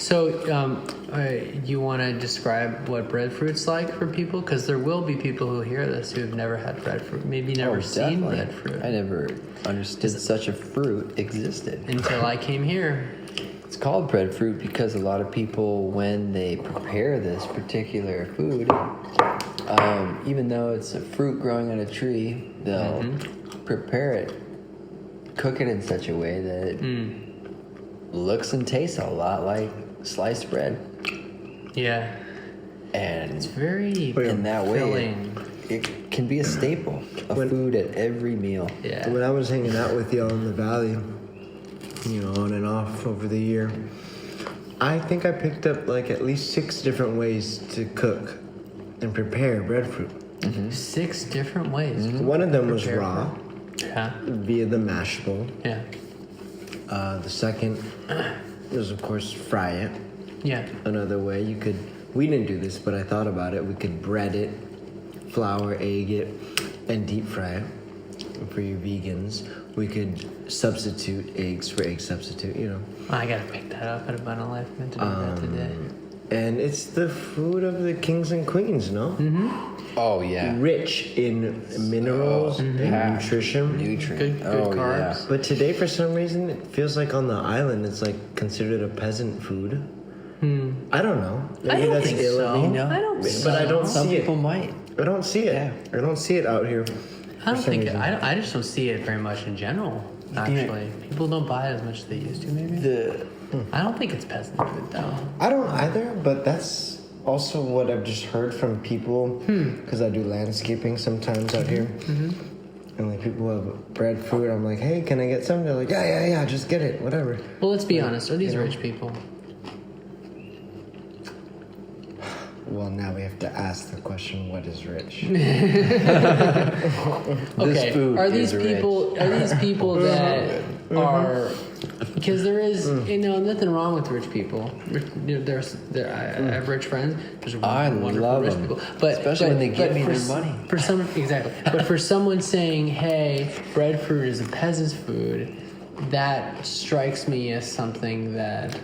So, you want to describe what breadfruit's like for people? Because there will be people who hear this who have never had breadfruit, maybe never seen breadfruit. I never understood such a fruit existed. Until I came here. It's called breadfruit because a lot of people, when they prepare this particular food, even though it's a fruit growing on a tree, they'll prepare it, cook it in such a way that it looks and tastes a lot like sliced bread. Yeah. And it's very in that filling. way, it can be a staple of food at every meal. Yeah. When I was hanging out with y'all in the valley, on and off over the year, I think I picked up like at least 6 different ways to cook and prepare breadfruit. 6 different ways. One of them was raw, via the Mashable. Yeah. The second was, of course, fry it. Yeah. Another way we didn't do this, but I thought about it. We could bread it, flour, egg it, and deep fry it. For you vegans, we could substitute eggs for egg substitute, I gotta pick that up at Abundant Life. I meant to do that today. And it's the food of the kings and queens, no? Oh, yeah. Rich in minerals and nutrition. Good carbs. Yeah. But today, for some reason, it feels like on the island, it's like considered a peasant food. I don't know. Maybe I don't that's think ill so. of me. I don't. But I don't Some see it. people might. I don't see it. Yeah. I don't see it out here. I don't think. I just don't see it very much in general. Actually, people don't buy it as much as they used to. Maybe. I don't think it's peasant food though. I don't either, but that's also what I've just heard from people, because I do landscaping sometimes out here. And like people have breadfruit, I'm like, hey, can I get some? They're like, yeah, just get it, whatever. Well, let's be honest. Are these rich people? Well, now we have to ask the question, what is rich? Okay. food Are these is people? rich. Are these people that are? Because there is, nothing wrong with rich people. I have rich friends. There's I wonderful love rich them, people, especially when they give me for their money. For some, exactly. But for someone saying, "Hey, breadfruit is a peasant's food," that strikes me as something that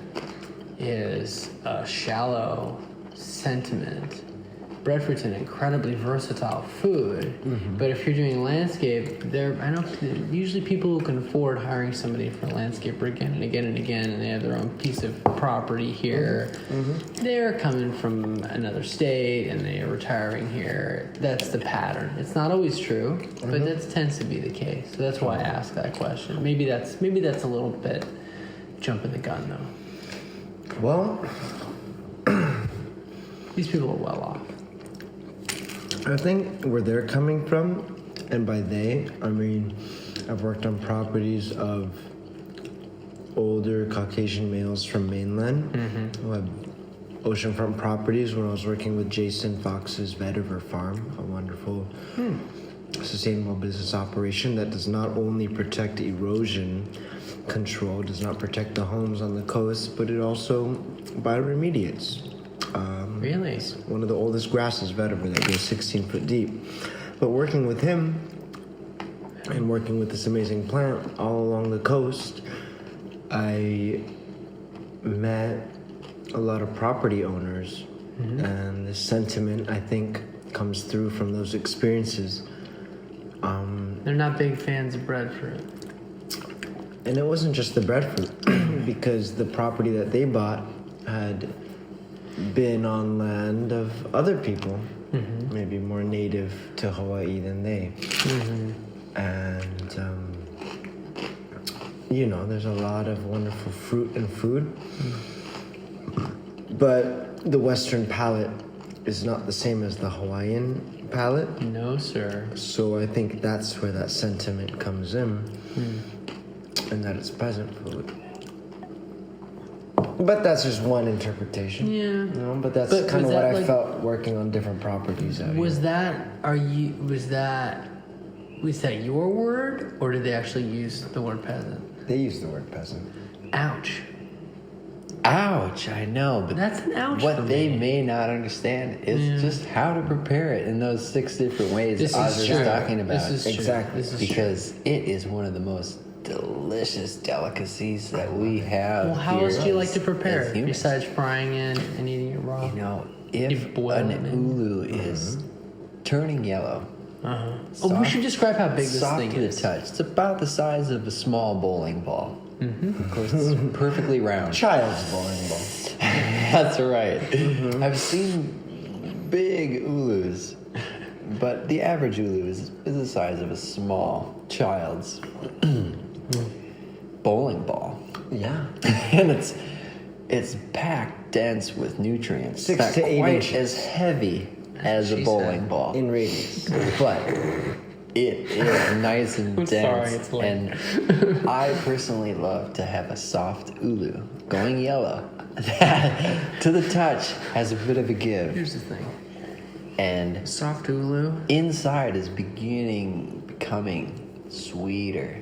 is a shallow sentiment. Breadfruit's an incredibly versatile food, but if you're doing landscape, usually people who can afford hiring somebody for a landscaper again and again and again, and they have their own piece of property here. They're coming from another state and they are retiring here. That's the pattern. It's not always true, but that tends to be the case. So that's why I asked that question. Maybe that's a little bit jumping the gun though. Well, these people are well off. I think where they're coming from, and by they, I mean, I've worked on properties of older Caucasian males from mainland who have oceanfront properties. When I was working with Jason Fox's Vetiver Farm, a wonderful sustainable business operation that does not only protect erosion control, does not protect the homes on the coast, but it also bioremediates. Really? It's one of the oldest grasses, vetiver, that goes 16 foot deep. But working with him and working with this amazing plant all along the coast, I met a lot of property owners, and the sentiment, I think, comes through from those experiences. They're not big fans of breadfruit. And it wasn't just the breadfruit, because the property that they bought had been on land of other people, maybe more native to Hawaii than they. And, there's a lot of wonderful fruit and food. But the Western palate is not the same as the Hawaiian palate. No, sir. So I think that's where that sentiment comes in, and that it's peasant food. But that's just one interpretation. Yeah. But that's kind of what I felt working on different properties out here. Was that your word, or did they actually use the word peasant? They use the word peasant. Ouch. Ouch, I know, but That's an ouch for what they me. may not understand is just how to prepare it in those 6 different ways This I is was true. talking about. This is true. Exactly. This is true. Because it is one of the most delicious delicacies that we have. Well, how here else do you like to as prepare humans. besides frying it and eating it raw? You know, You if boil an it, maybe? ulu is turning yellow, Oh, we should describe how big this soft thing to the is. touch. It's about the size of a small bowling ball. Of course, it's perfectly round. Child's bowling ball. That's right. I've seen big ulus, but the average ulu is the size of a small child's bowling ball. Yeah. And it's packed dense with nutrients. 6 Not to 8 quite inches. as heavy as a She bowling said. ball, In radius. but it is nice and I'm dense. sorry, it's late. And I personally love to have a soft ulu going yellow that to the touch has a bit of a give, Here's the thing. and Soft ulu. inside is becoming sweeter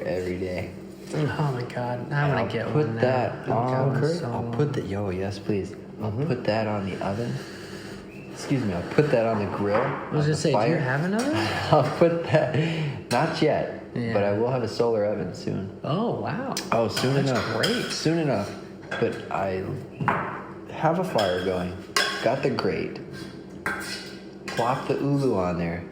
every day. Oh my god, I want to get put one now. that I've got on. one so I'll long. put the yes please. I'll put that on the oven. Excuse me. I'll put that on the grill. I was gonna say, do you have another? I'll put that. Not yet, Yeah. but I will have a solar oven soon. Oh wow. Oh, soon That's enough. great. Soon enough. But I have a fire going. Got the grate. Plop the ulu on there,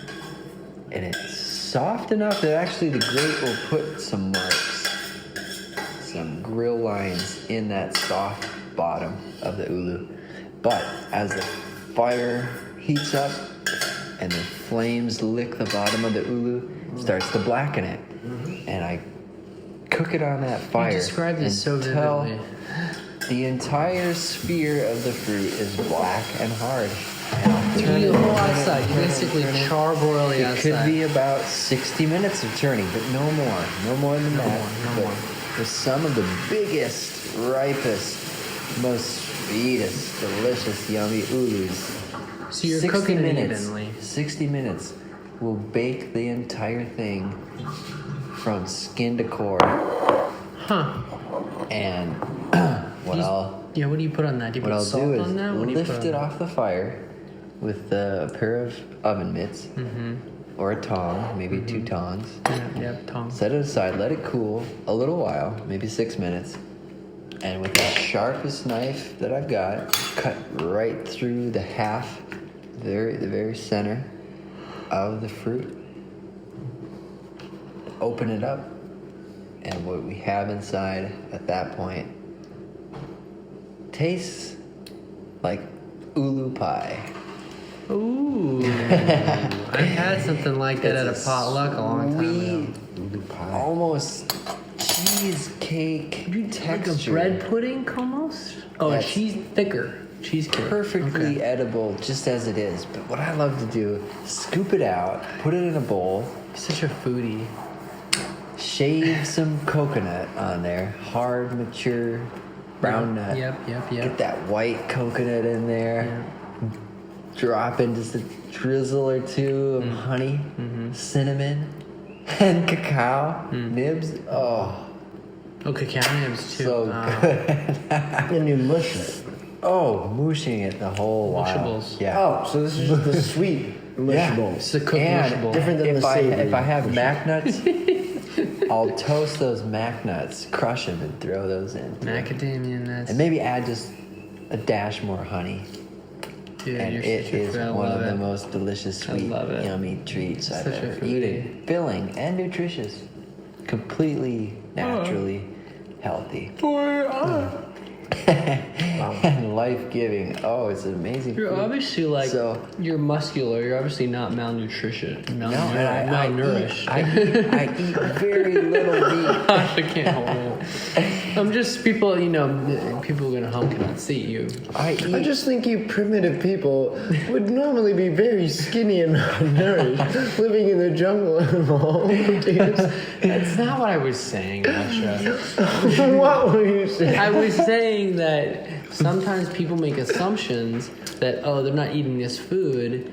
and it's soft enough that actually the grate will put some marks, some grill lines in that soft bottom of the ulu. But as the fire heats up and the flames lick the bottom of the ulu, it starts to blacken it. And I cook it on that fire. You described this so until vividly. the entire sphere of the fruit is black and hard. You do the whole outside. You basically charbroil the It outside. could be about 60 minutes of turning, but no more. No more than that. no But more. For some of the biggest, ripest, most sweetest, delicious, yummy ulus. So you're 60 cooking it minutes, evenly. 60 minutes will bake the entire thing from skin to core. Huh. And what do you put on that? Do you What put I'll salt do is on that? What do you put lift on it that? off the fire with a pair of oven mitts or a tong, maybe 2 tongs. Yeah, Tom. Set it aside, let it cool a little while, maybe 6 minutes. And with the sharpest knife that I've got, cut right through the very center of the fruit. Open it up, and what we have inside at that point tastes like ulu pie. Ooh. I had something like that at a potluck a long time ago. Sweet, almost cheesecake Like a texture. bread pudding almost? Oh, That's cheese thicker. Cheesecake. Perfectly Okay. edible just as it is. But what I love to do, scoop it out, put it in a bowl, Such a foodie. shave some coconut on there, hard, mature, brown nut. Yep. Get that white coconut in there. Drop in just a drizzle or two of honey, cinnamon, and cacao nibs. Oh, Oh, cacao nibs too. so good. And you mush it. Oh, mushing it the whole while. Mushables. Yeah. Oh, so this is just the sweet mushables. It's a cooked And mushable. different than if the savory if I have mushable. mac nuts, I'll toast those mac nuts, crush them, and throw those in. Macadamia nuts. And maybe add just a dash more honey. Dude, And you're it such a is food. I one love of it. the most delicious, sweet, love it. yummy treats I've Such a ever foodie. eaten. Filling and nutritious. Completely, naturally healthy. And life-giving. Oh, it's an amazing You're food. obviously like So- you're muscular. You're obviously not malnutrition. No, and malnourished. I eat very little meat. I can't hold it. I'm just people. People at home cannot see you. I just think you primitive people would normally be very skinny and malnourished, living in the jungle and all. That's not what I was saying, Asha. What were you saying? I was saying that sometimes people make assumptions that they're not eating this food.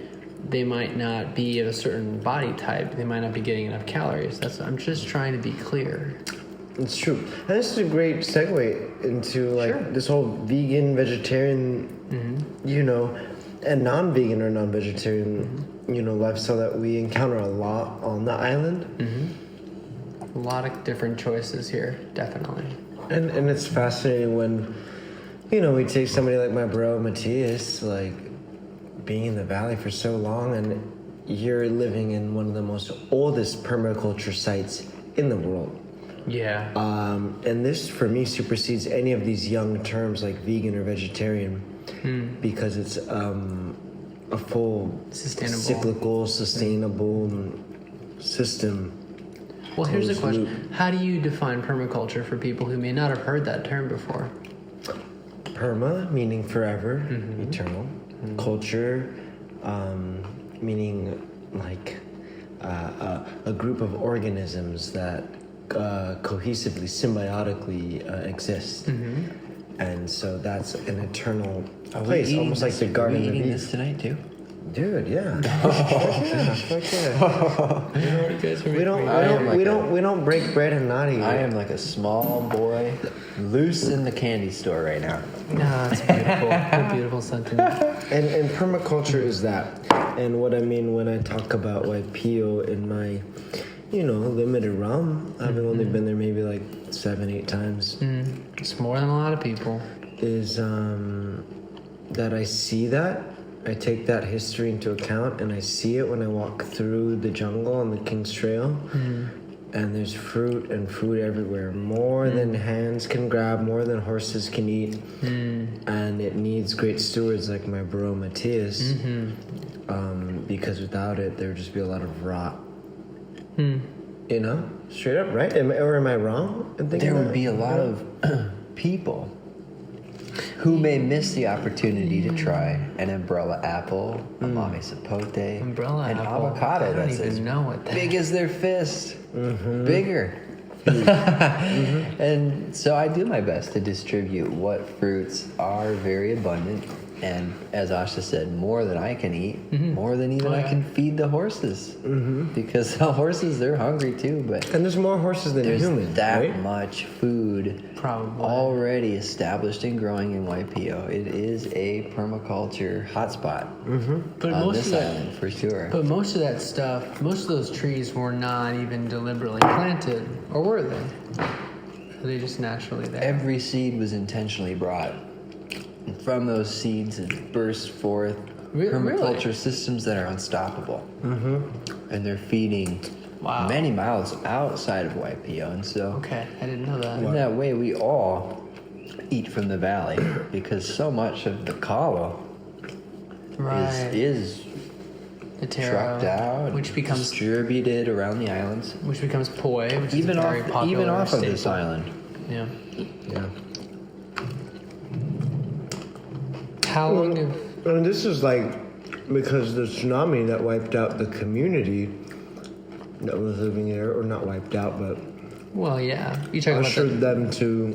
They might not be of a certain body type. They might not be getting enough calories. I'm just trying to be clear. It's true. And this is a great segue into this whole vegan, vegetarian, and non-vegan or non-vegetarian, lifestyle that we encounter a lot on the island. A lot of different choices here, definitely. And it's fascinating when, we take somebody like my bro Matthias, like being in the valley for so long, and you're living in one of the most oldest permaculture sites in the world. Yeah. And this, for me, supersedes any of these young terms like vegan or vegetarian, because it's a full Sustainable. cyclical, sustainable system. Well, here's the Closed question. loop. How do you define permaculture for people who may not have heard that term before? Perma, meaning forever, eternal. Culture, meaning like a group of organisms that cohesively, symbiotically exist. And so that's an eternal place, almost like the Garden of eating Eden. this tonight too? Dude, yeah. Yeah, fuck yeah. We don't break bread and not eat I it. am like a small boy loose in the candy store right now. No, it's beautiful. A beautiful sentiment. And permaculture is that. And what I mean when I talk about Waipio in my, limited realm, having only been there maybe like 7-8 times, It's more than a lot of people. is that I see that. I take that history into account, and I see it when I walk through the jungle on the King's Trail. And there's fruit and food everywhere, more than hands can grab, more than horses can eat. And it needs great stewards like my bro Matthias, because without it, there would just be a lot of rot. Straight up, right? Am I wrong? in thinking There would that? be a lot of people who may miss the opportunity to try an umbrella apple, a mame sapote, Umbrella an apple. avocado I don't that's even as know what that big as their fist, bigger. And so I do my best to distribute what fruits are very abundant, and as Asha said, more than I can eat, more than even I can feed the horses, because the horses, they're hungry too, but And there's more horses than there's humans, that right? much food Probably. already established and growing in Waipio. It is a permaculture hotspot But on most this of that, island for sure. but most of that stuff, most of those trees were not even deliberately planted, or were they? Are they just naturally there? Every seed was intentionally brought. And from those seeds, it burst forth permaculture Really? systems that are unstoppable. And they're feeding Wow. many miles outside of Waipio. And so Okay, I didn't know that. in that way, we all eat from the valley, because so much of the kalo Right. is The taro, trucked out, which becomes distributed around the islands, poi, which even is a very popular even off of this staple. island. Yeah. Yeah. How long have? And this is like because the tsunami that wiped out the community that was living there, or not wiped out, but Well, yeah. You talking about ushered them to.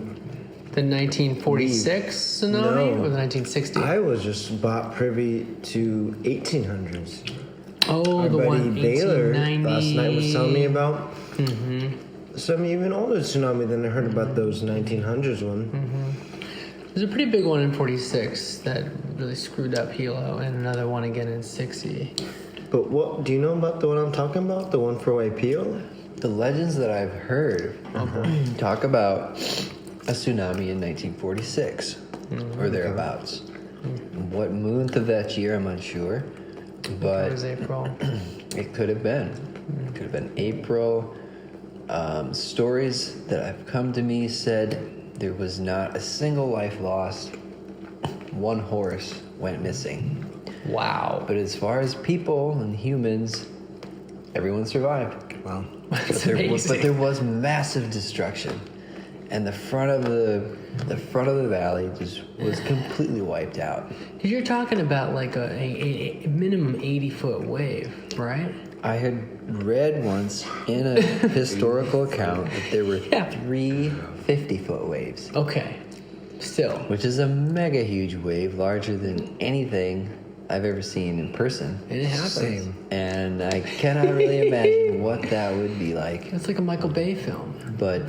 the 1946 tsunami No. or the 1960? I was just bought privy to 1800s. Oh, Our the buddy one Baylor 1890. last night was telling me about some even older tsunami than I heard about those 1900s one. There's a pretty big one in 46 that really screwed up Hilo, and another one again in 60. But what do you know about the one I'm talking about? The one for Waipio? The legends that I've heard talk about a tsunami in 1946 or thereabouts. What month of that year, I'm unsure, It but was April. it could have been. It could have been April. Stories that have come to me said there was not a single life lost. One horse went missing. Wow. But as far as people and humans, everyone survived. Wow. That's But amazing. there was massive destruction, and the front of the valley just was completely wiped out. Because you're talking about like a minimum 80-foot wave, right? I had read once in a historical account that there were Yeah. 3 50-foot waves, Okay. Still. which is a mega huge wave, larger than anything I've ever seen in person. And it happens. Same. And I cannot really imagine what that would be like. It's like a Michael Bay film. But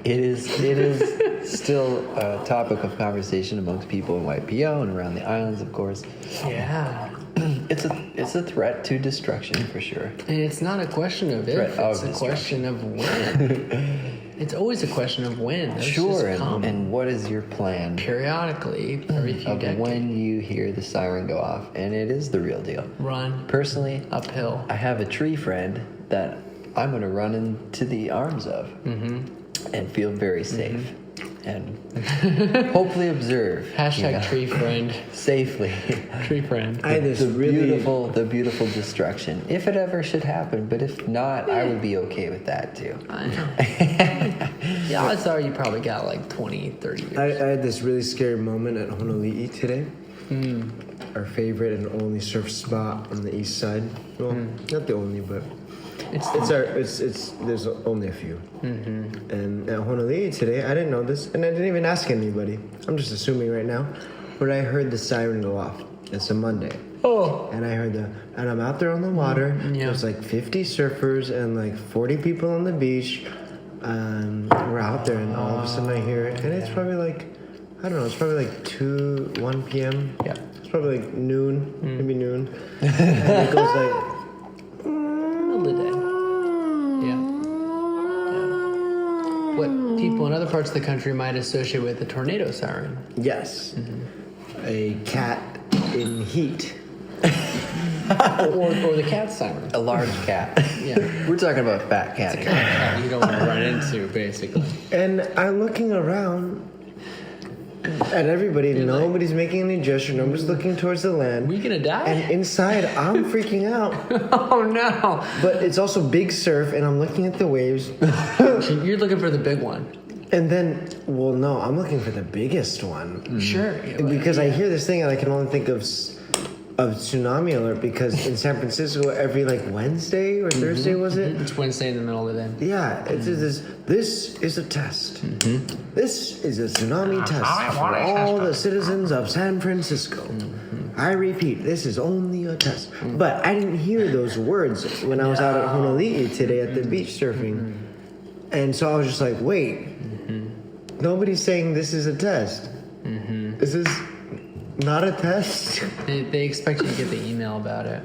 it is still a topic of conversation amongst people in Waipio and around the islands, of course. Yeah. It's a threat to destruction for sure. And it's not a question of if, Threat of it's a question of when. It's always a question of when. Those Sure, just come and what is your plan periodically every few of decades. when you hear the siren go off? And it is the real deal. Run Personally, uphill. I have a tree friend that I'm going to run into the arms of and feel very safe and hopefully observe. Hashtag tree friend. Safely. Tree friend. I had this the really beautiful destruction. If it ever should happen, but if not, I would be okay with that too. I know. Yeah, odds are you probably got like 20, 30 years. I had this really scary moment at Honolulu today. Our favorite and only surf spot on the east side. Well, not the only, but it's there's only a few. And at Honolulu today, I didn't know this, and I didn't even ask anybody. I'm just assuming right now, but I heard the siren go off. It's a Monday. Oh. And I heard and I'm out there on the water. Yeah. There's like 50 surfers and like 40 people on the beach. We're out there, and all of a sudden I hear it, and it's probably like, I don't know, it's probably like 1 p.m. Yeah. It's probably like noon, maybe noon. And it goes like, Middle of the day. Yeah. What people in other parts of the country might associate with the tornado siren. yes, a cat in heat. or the cat siren. A large cat. Yeah. We're talking about a fat cat. here. Cat you don't want to run into, basically. And I'm looking around at everybody. Nobody's making any gesture. Nobody's looking towards the land. We gonna die? And inside, I'm freaking out. Oh no! But it's also big surf, and I'm looking at the waves. You're looking for the big one. And then, well, no, I'm looking for the biggest one. Sure. Because I hear this thing, and I can only think of tsunami alert, because in San Francisco, every like Wednesday or Thursday, was it? It's Wednesday in the middle of the day. Yeah, it's this is a test. This is a tsunami test for all the citizens of San Francisco. I repeat, this is only a test. But I didn't hear those words when I was out at Honolulu today at the beach surfing. And so I was just like, wait, nobody's saying this is a test. Is this not a test? They expect you to get the email about it.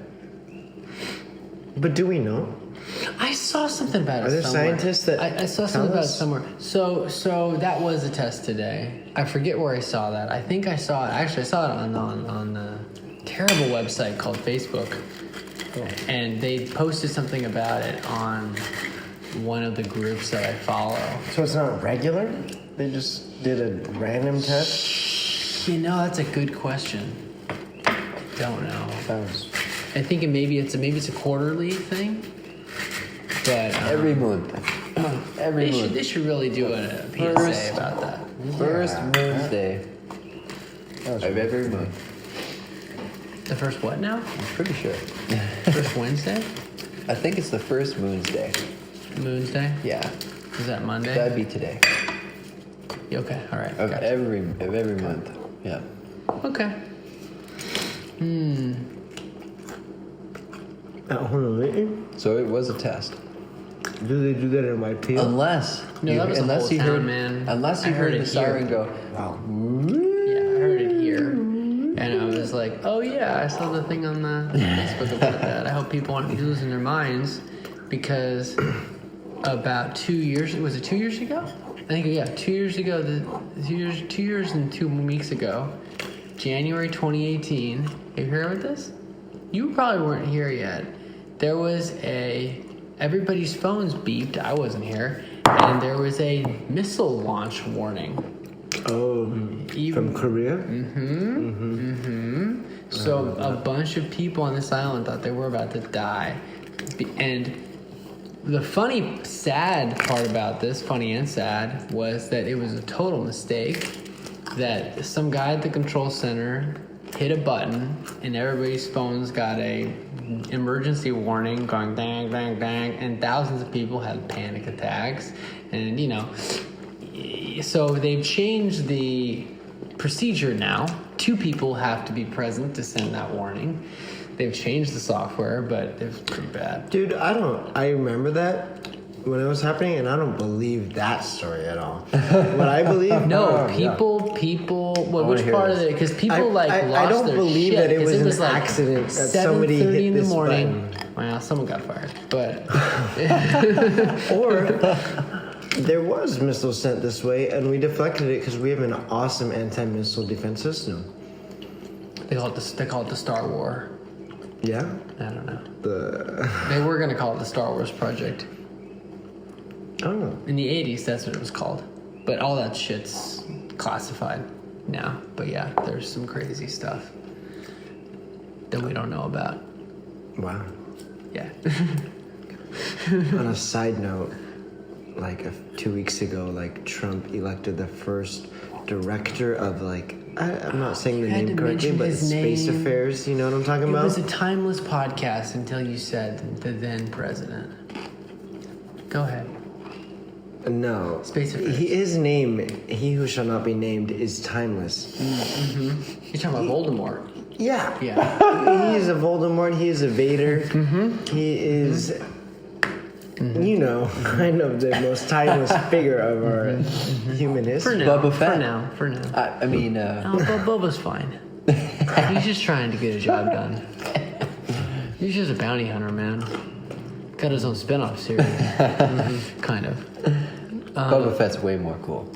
But do we know? I saw something about it. Are there somewhere. scientists that I saw tell something about it us? somewhere. So that was a test today. I forget where I saw that. I think I saw it. Actually, I saw it on a terrible website called Facebook, and they posted something about it on one of the groups that I follow. So it's not regular? They just did a random test? You know, that's a good question. Don't know. I think maybe it's a quarterly thing, but Every month. Every month. they should really do a PSA First- about that. First Wednesday of every month. The first what now? I'm pretty sure. First Wednesday? I think it's the first Moon's Day. Moon's Day? Yeah, Is that Monday? that'd be today. Okay, all right. Of Gotcha. every month. Yeah. Okay. At Honolulu? So it was a test. Do they do that in Waipio? Unless No, that was the unless whole you town, heard man. unless I you heard heard the it siren here. go. Yeah, I heard it here. And I was like, oh yeah, I saw the thing on the Facebook about that. I hope people aren't losing their minds because about 2 years, was it 2 years ago? I think, yeah, 2 years ago, 2 years and 2 weeks ago, January 2018. Have you heard about this? You probably weren't here yet. There was everybody's phones beeped. I wasn't here. And there was a missile launch warning. Oh, from Korea? So a bunch of people on this island thought they were about to die. And the funny, sad part about this, funny and sad, was that it was a total mistake. That some guy at the control center hit a button and everybody's phones got a emergency warning going dang, dang, dang, and thousands of people had panic attacks. And, you know, so they've changed the procedure now. 2 people have to be present to send that warning. They've changed the software, but it was pretty bad. Dude, I remember that, when it was happening, and I don't believe that story at all. What I believe, No, yeah. people. Well, wanna which hear part this. of it? Because people lost I don't their believe shit, that it 'cause was an like accident that somebody 7:30 hit in the this morning. button. Well, someone got fired, but Or there was missiles sent this way, and we deflected it because we have an awesome anti-missile defense system. they call it the Star War. Yeah, I don't know. the They were gonna call it the Star Wars Project. I don't know. In the 80s, that's what it was called. But all that shit's classified now. But yeah, there's some crazy stuff that we don't know about. Wow. Yeah. On a side note, like 2 weeks ago, like Trump elected the first director of like I'm not saying the You had name to correctly, mention but his space name. affairs. You know what I'm talking It about? was a timeless podcast until you said the then president. Go ahead. No. Space affairs. His name, he who shall not be named, is timeless. You're talking about Voldemort. Yeah. Yeah. He is a Voldemort. He is a Vader. He is, you know, kind of the most timeless figure of our human For history. now. Boba Fett. For now. I mean, No, Boba's fine. He's just trying to get a job done. He's just a bounty hunter, man. Got his own spin-off series. Kind of. Boba Fett's way more cool.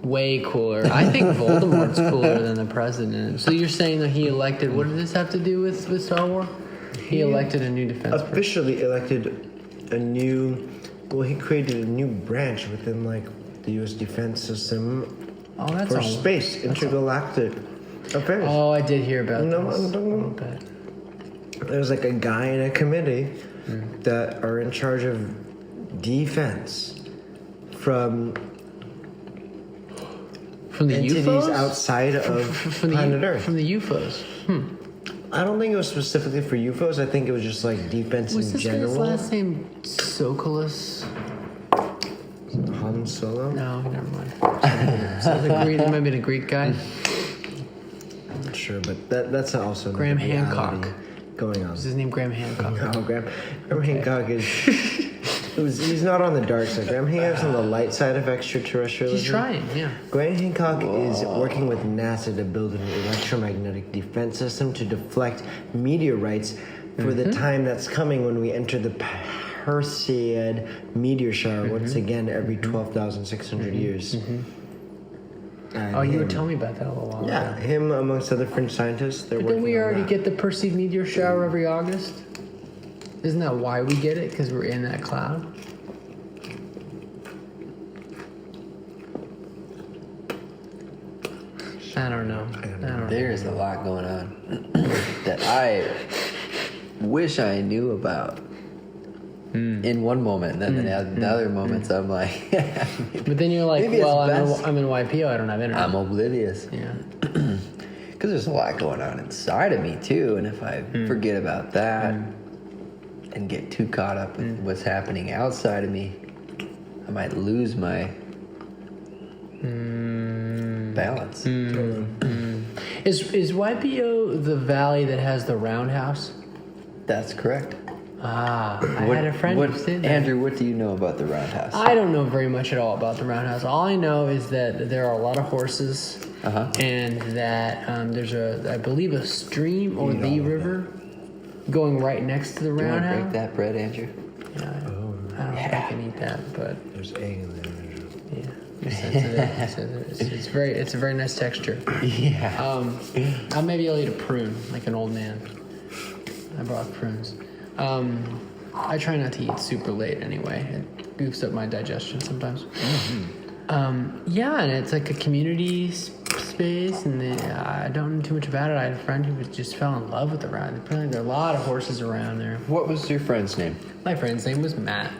Way cooler. I think Voldemort's cooler than the president. So you're saying that he elected, what did this have to do with Star Wars? He elected a new defense person. Officially elected a new, well, he created a new branch within like the U.S. defense system Oh, that's for all. space, intergalactic affairs. Oh, I did hear about No, this. I'm talking a about- little bit. There's like a guy in a committee that are in charge of defense from From the entities UFOs? outside of From planet the, Earth. From the UFOs. I don't think it was specifically for UFOs. I think it was just like defense Was in this general. guy's last name Sokolos? Han Solo. No, never mind. So the Greek, there might be a Greek guy. I'm not sure, but that's also another Graham reality Hancock. going on. Is his name Graham Hancock? No, Graham Hancock is. He's not on the dark side. Graham Hancock's on the light side of extraterrestrialism. He's trying, yeah. Graham Hancock is working with NASA to build an electromagnetic defense system to deflect meteorites for the time that's coming when we enter the Perseid meteor shower once again every 12,600 years. And Oh, you were him- telling me about that a little while Yeah, ago. him amongst other French scientists. They're But working then we on already that. get the Perseid meteor shower every August. Isn't that why we get it? Because we're in that cloud? I don't know. I don't know. There's a lot going on that I wish I knew about in one moment. And then the other moments, I'm like, But then you're like, Maybe it's well, best. I'm in YPO. I don't have internet. I'm oblivious. Yeah. Because there's a lot going on inside of me, too. And if I forget about that and get too caught up with what's happening outside of me, I might lose my balance. Is YPO the valley that has the roundhouse? That's correct. Ah, I had a friend who said that. Andrew, what do you know about the roundhouse? I don't know very much at all about the roundhouse. All I know is that there are a lot of horses, and that there's I believe, a stream or the river going right next to the Do you want to roundhouse. break that bread, Andrew? Yeah, I don't know if I can eat that, but There's egg in there. yeah, you're sensitive. It's a very nice texture. Yeah. Maybe I'll eat a prune like an old man. I brought prunes. I try not to eat super late anyway. It goofs up my digestion sometimes. Yeah, and it's like a community space, and I don't know too much about it. I had a friend who just fell in love with the round. Apparently, there are a lot of horses around there. What was your friend's name? My friend's name was Matt.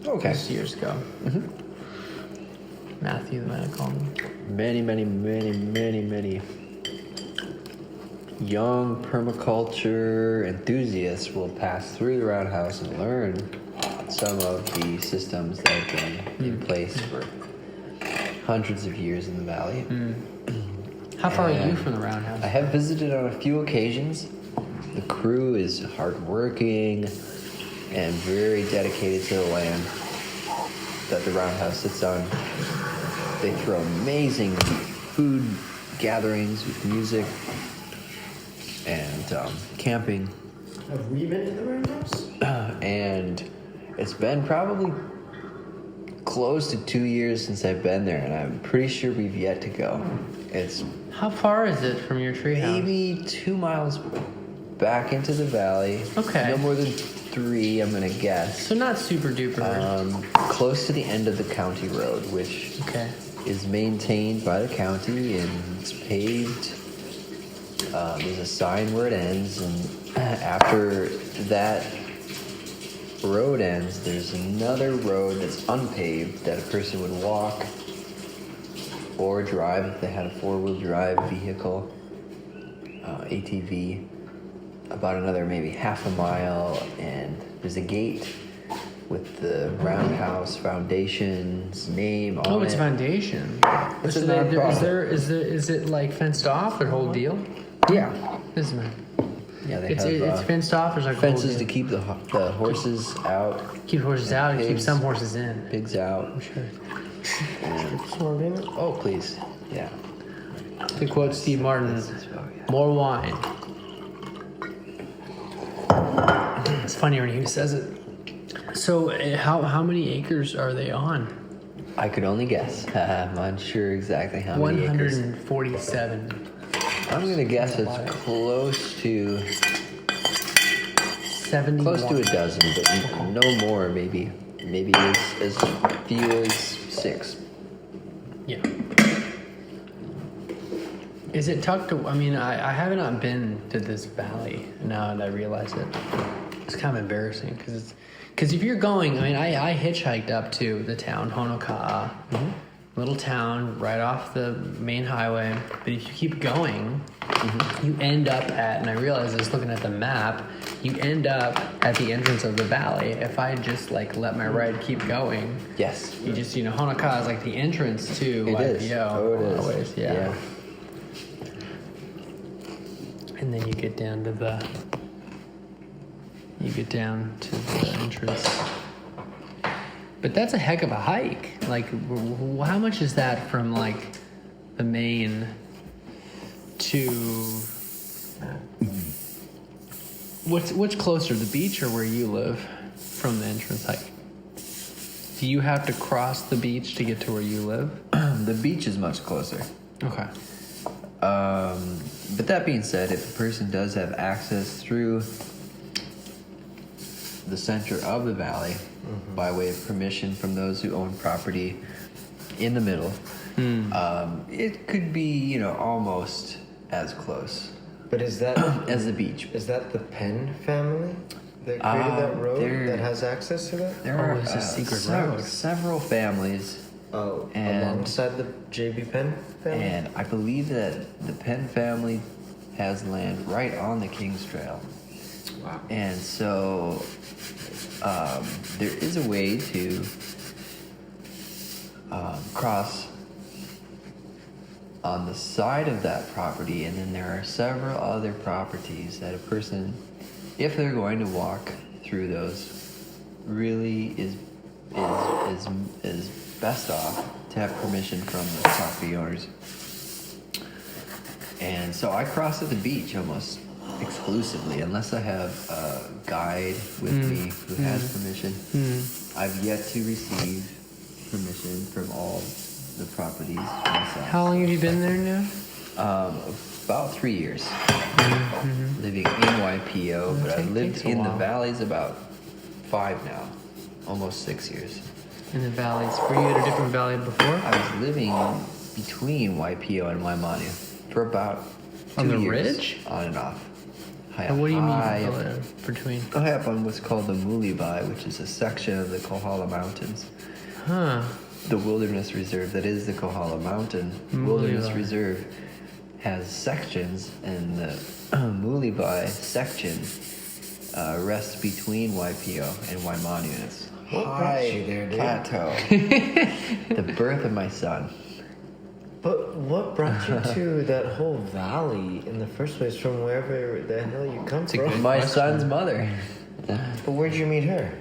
Okay. This years ago. Matthew, the man I called him. Many young permaculture enthusiasts will pass through the roundhouse and learn some of the systems that have been in place for hundreds of years in the valley. How far are you And from the roundhouse? I have visited on a few occasions. The crew is hardworking and very dedicated to the land that the roundhouse sits on. They throw amazing food gatherings with music and camping. Have we been to the roundhouse? And it's been probably close to 2 years since I've been there, and I'm pretty sure we've yet to go. It's How far is it from your treehouse? maybe 2 miles back into the valley. Okay. No more than 3, I'm gonna guess. So not super duper. Close to the end of the county road, which Okay. is maintained by the county and it's paved. There's a sign where it ends, and after that road ends, there's another road that's unpaved that a person would walk or drive if they had a 4-wheel drive vehicle, ATV, about another maybe half a mile, and there's a gate with the Roundhouse Foundation's name on it. Oh, it's a foundation. It's So a they- nonprofit. is it like fenced off, the whole deal? Yeah. Isn't it? Yeah, they It's have fenced off. There's like a whole fences to deal? keep the horses out, Keep horses out and keep pigs. some horses in. pigs out. Sure. And, oh, please. Yeah. To quote Steve Martin, This is- oh, yeah. more wine. It's funny when he says it. So, how many acres are they on? I could only guess. I'm unsure exactly how many acres. 147. I'm gonna guess it's close to 71. close to a dozen, but no more. Maybe as few as 6. Yeah. Is it tucked? I mean, I have not been to this valley now that I realize it. It's kind of embarrassing because if you're going, I mean, I hitchhiked up to the town Honoka'a, little town right off the main highway. But if you keep going, you end up at, and I realize this looking at the map, you end up at the entrance of the valley. If I just like let my ride keep going, Yes. you just, Honoka'a is like the entrance to It is. YPO. Oh, it is. Always, yeah. And then you get down to the entrance. But that's a heck of a hike. Like, how much is that from like the main to what's closer, the beach or where you live from the entrance hike? Do you have to cross the beach to get to where you live? The beach is much closer. Okay. But that being said, if a person does have access through the center of the valley by way of permission from those who own property in the middle, it could be, almost as close But is that as the beach. is that the Penn family that created that road that has access to that? There Oh, are it's a secret road. several families, Oh, And- alongside the JB Penn family. and I believe that the Penn family has land right on the King's Trail. Wow. And so there is a way to cross on the side of that property, and then there are several other properties that a person, if they're going to walk through those, really is best off to have permission from the property owners. And so I cross at the beach almost exclusively, unless I have a guide with me who has permission. I've yet to receive permission from all the properties myself. How long have you been there now? About 3 years. Living in YPO, but I lived takes a in the while. valleys about 5 now, almost 6 years. In the valleys. Were you at a different valley before? I was living between YPO and Waimanu for about 2 On the years. ridge? On and off. And what do you mean High up- between? high up on what's called the Mulibai, which is a section of the Kohala Mountains. Huh. The wilderness reserve that is the Kohala Mountain Wilderness Mulibai. Reserve has sections, and the Mulibai section rests between YPO and Waimanu, and it's What brought high you there, dude? plateau. The birth of my son. But what brought you to that whole valley in the first place, from wherever the hell you come a from? good- My question. son's mother. But where'd you meet her?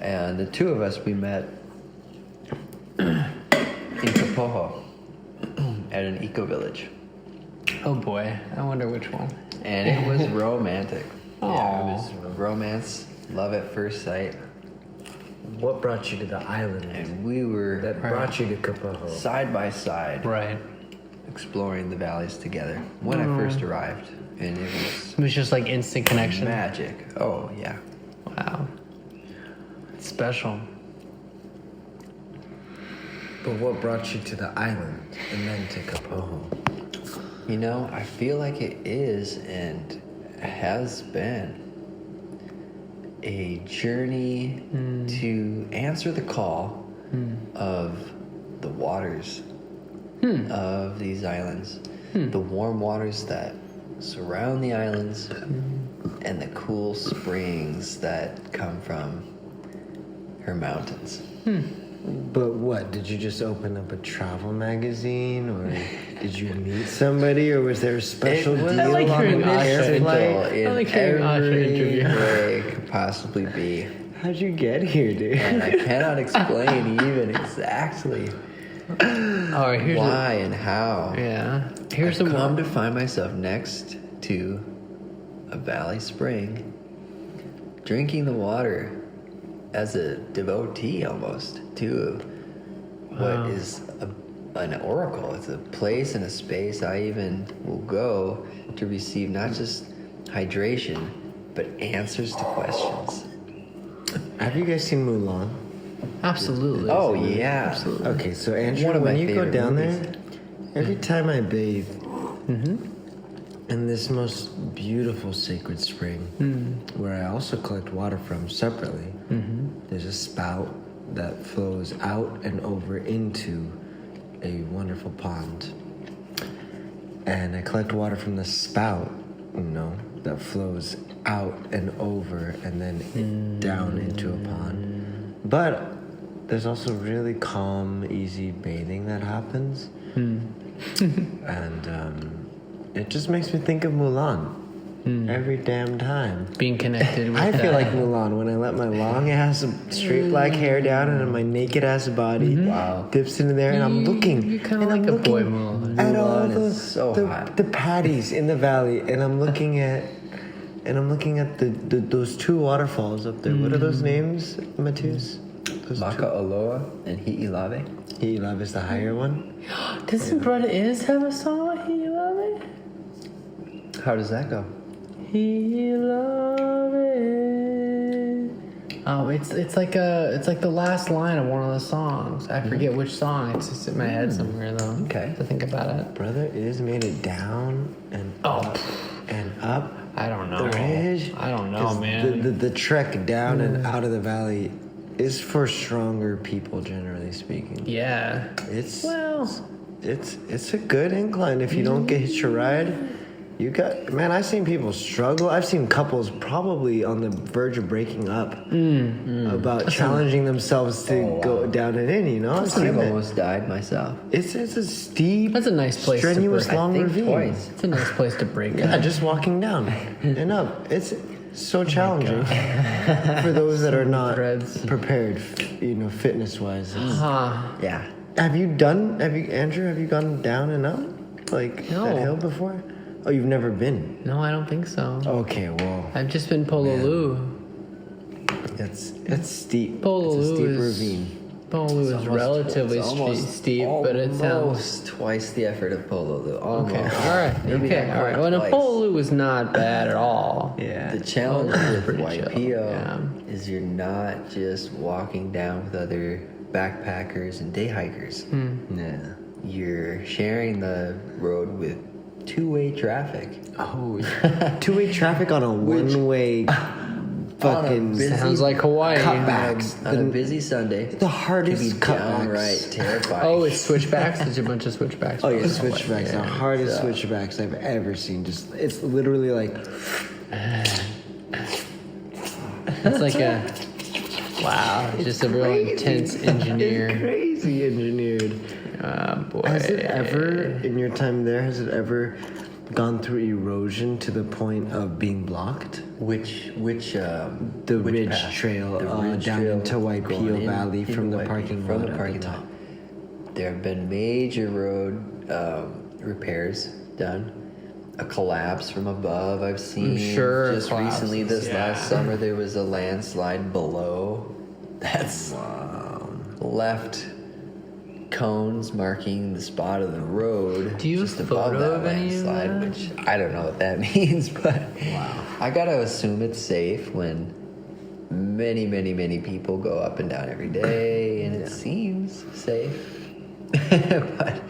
And the two of us, we met in Kapoho at an eco-village. Oh boy, I wonder which one. And it was romantic. Yeah, Aw. it was romance, love at first sight. What brought you to the island? And we were That brought you to Kapoho. side by side, Right. exploring the valleys together when I first arrived. And it It was just like instant was connection. magic. Oh, yeah. Wow. It's special. But what brought you to the island and then to Kapoho? You know, I feel like it is and has been a journey to answer the call of the waters of these islands. The warm waters that surround the islands and the cool springs that come from her mountains. But what? Did you just open up a travel magazine, or did you meet somebody, or was there a special It was- deal I like on hearing the Asha air interview. flight? In I like hearing Asha every interview. way it could possibly be. How'd you get here, dude? And I cannot explain even exactly All right, here's why and how. yeah. Here's I've the come one. to find myself next to a valley spring, drinking the water as a devotee almost to what is an oracle. It's a place and a space I even will go to receive not just hydration, but answers to questions. Have you guys seen Mulan? Absolutely. Oh, yeah. Absolutely. Okay, so Andrew, One of my when you go favorite down movies. there, every time I bathe in this most beautiful sacred spring, where I also collect water from separately, there's a spout that flows out and over into a wonderful pond. And I collect water from the spout, that flows out and over and then down into a pond. But there's also really calm, easy bathing that happens. And it just makes me think of Mulan every damn time. Being connected with I feel that. like Mulan when I let my long ass straight black hair down and my naked ass body dips into there, and I'm looking. You kind and of like I'm a boy looking Mulan. at all Mulan is so the hot. patties in the valley, and I'm looking at those two waterfalls up there. What are those names, Mathias? Those Maka'aloa and Hi'ilave. He Love is the higher one. Doesn't Brother Is have a song? He love it. How does that go? He love it. Oh, it's like the last line of one of the songs. I forget which song. It's just in my head somewhere though. Okay. To think about it. Brother Is made it down and up and up. I don't know. The ridge. I don't know, 'Cause man. The trek down and out of the valley is for stronger people, generally speaking. Yeah. It's Well. it's a good incline. If you don't get hitch a ride, you got, man. I've seen people struggle. I've seen couples probably on the verge of breaking up about challenging themselves to go down and in. I've I've seen it. almost died myself. It's a steep, That's a nice place to strenuous, break. long I think ravine. twice. It's a nice place to break Yeah, up. just walking down and up. It's so Oh challenging for those that are not Threads. prepared, fitness wise. Huh. Yeah. Andrew, have you gone down and up like No. that hill before? Oh, you've never been. No, I don't think so. Okay, well, I've just been Pololu. it's steep. Pololu it's a steep is ravine. Pololu is Almost- relatively it's almost- steep, but it sounds almost twice the effort of Pololu. Almost. okay. All right. Maybe Okay. not All right. quite Well, no, twice. Pololu is not bad at all. Yeah. The challenge Pololu is with pretty Waipio chill, yeah. is you're not just walking down with other backpackers and day hikers. Yeah. You're sharing the road with two-way traffic. Oh, two-way traffic on a one-way fucking busy Sounds like Hawaii. cutbacks. On a busy Sunday. The hardest can be cutbacks. downright terrifying. Oh, it's switchbacks. There's a bunch of switchbacks. Oh yeah, probably. switchbacks. The hardest switchbacks I've ever seen. Just it's literally like It's like a wow. It's just a real intense engineer. It's crazy engineered. Oh boy. Has it ever, in your time there, has it ever gone through erosion to the point of being blocked. Which The which Ridge path? Trail The Ridge down Trail into going Waipio in- Valley into from the Waipio, parking from lot the at parking the lot. top. There have been major road repairs done. A collapse from above I've seen. sure Just recently collapses, this yeah. last summer there was a landslide below. That's left cones marking the spot of the road Do you have just a above photo that of any of landslide, that? which I don't know what that means, but Wow. I gotta assume it's safe when many people go up and down every day, and it seems safe. But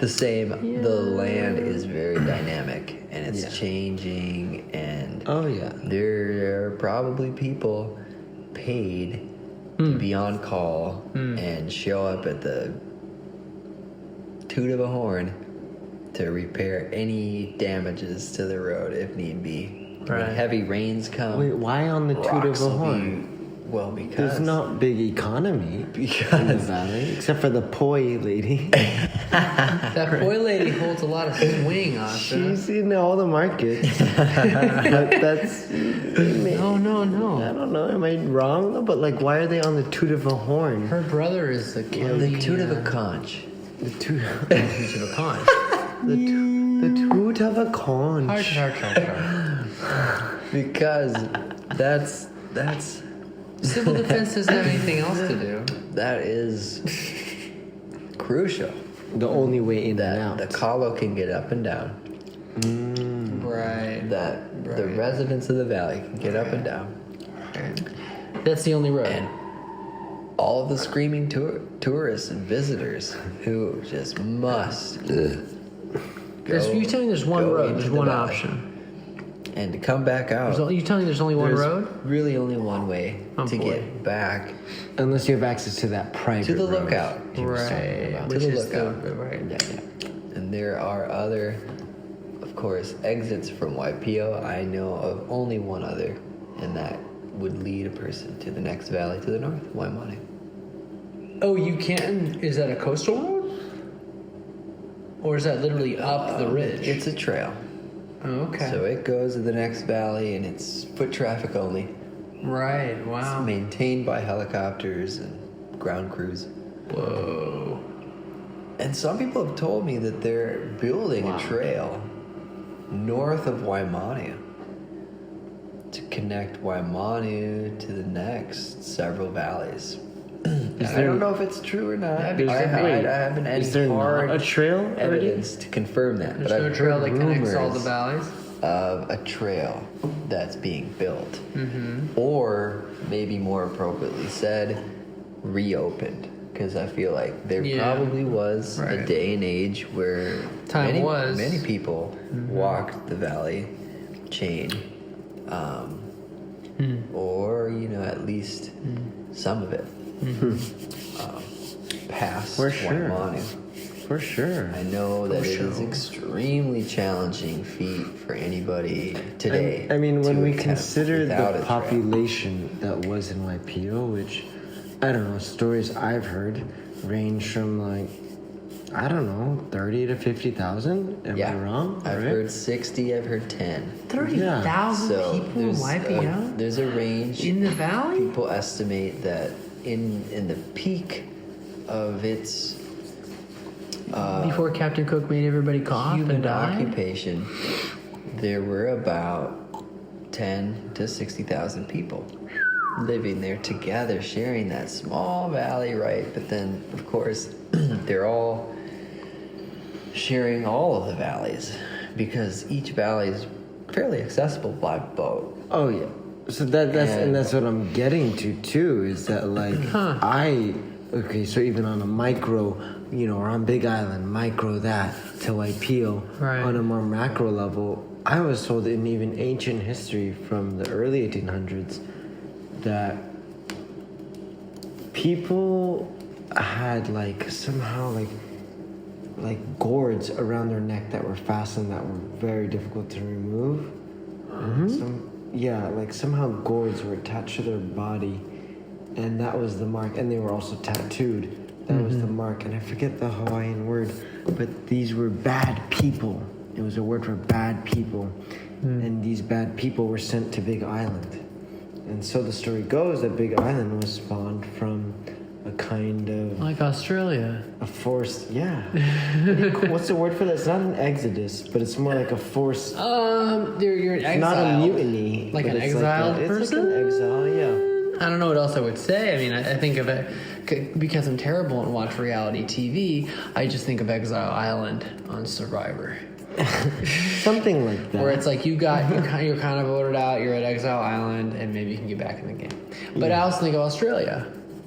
the land is very dynamic, and it's changing, and Oh yeah. there are probably people paid to be on call and show up at the toot of a horn to repair any damages to the road if need be. Right. When heavy rains come, Wait, why on the toot of rocks a will horn? well, because There's not big economy in the because valley, except for the poi lady. That boy lady holds a lot of swing, Asha. She's in all the markets. But that's No. I don't know. Am I wrong? But like, why are they on the toot of a horn? Her brother is the county. the toot of a conch. The toot. Toot of a conch. The toot of a conch. Harsh. Because that's Civil defense doesn't have anything else to do. that is crucial. The only way in and That out. the Kahlo can get up and down. Right. That the Right. residents of the valley can get up and down. That's the only road. And all of the screaming tourists and visitors who just must You're telling me there's one go road, into there's the one valley. option. And to come back out, You're telling me there's only one there's road? really only one way Oh, to boy. get back Unless you have access to that private to the road. lookout. he was talking Right. about. Which To the is lookout. right. Yeah. And there are other, of course, exits from Waipio. I know of only one other, and that would lead a person to the next valley to the north, Waimane. Oh, you can? Is that a coastal road? Or is that literally up the ridge? It's a trail. Oh, okay. So it goes to the next valley, and it's foot traffic only. Right, It's wow. maintained by helicopters and ground crews. Whoa. And some people have told me that they're building a trail north of Waimanu to connect Waimanu to the next several valleys. I don't know if it's true or not. That'd be I great. haven't any Is there hard not a trail already? evidence to confirm that. There's but no I've trail heard that connects all the rumors valleys? of a trail that's being built, Mm-hmm. or maybe more appropriately said, reopened. Because I feel like there probably was a right. day and age where Time was. many people walked the valley chain, or at least some of it past For sure. Waimanu. For sure. I know that it is sure. extremely challenging feat for anybody today. I mean, when to we attempt consider without the a trail. population that was in Waipio, which, I don't know, stories I've heard range from like, I don't know, 30 to 50,000? Am I wrong? I've Right? heard 60, I've heard 10. 30,000 So people in Waipio? there's a range. In the valley? People estimate that in the peak of its Before Captain Cook made everybody cough and human die? occupation, there were about 10 to 60,000 people living there together, sharing that small valley, right? But then, of course, they're all sharing all of the valleys because each valley is fairly accessible by boat. Oh, yeah. So that's what I'm getting to, too, is that like, okay, so even on a micro, or on Big Island, micro that to Waipio, Right. on a more macro level, I was told in even ancient history from the early 1800s that people had like somehow like gourds around their neck that were fastened that were very difficult to remove. Like somehow gourds were attached to their body, and that was the mark. And they were also tattooed. That was the mark, and I forget the Hawaiian word, but these were bad people It was a word for bad people. And these bad people were sent to Big Island. And so the story goes that Big Island was spawned from a kind of Like Australia. a forced, yeah. What's the word for that? It's not an exodus, but it's more like a forced. You're It's not a mutiny. Like but an it's exiled it's person? like an exile, yeah. I don't know what else I would say. I mean, I think of it because I'm terrible and watch reality TV. I just think of Exile Island on Survivor, Something like that. where it's like you're kind of voted out. You're at Exile Island, and maybe you can get back in the game. But I also think of Australia,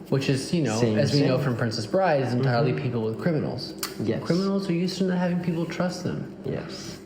which is as we know from Princess Bride, is entirely people with criminals. Yes. Criminals are used to not having people trust them. Yes.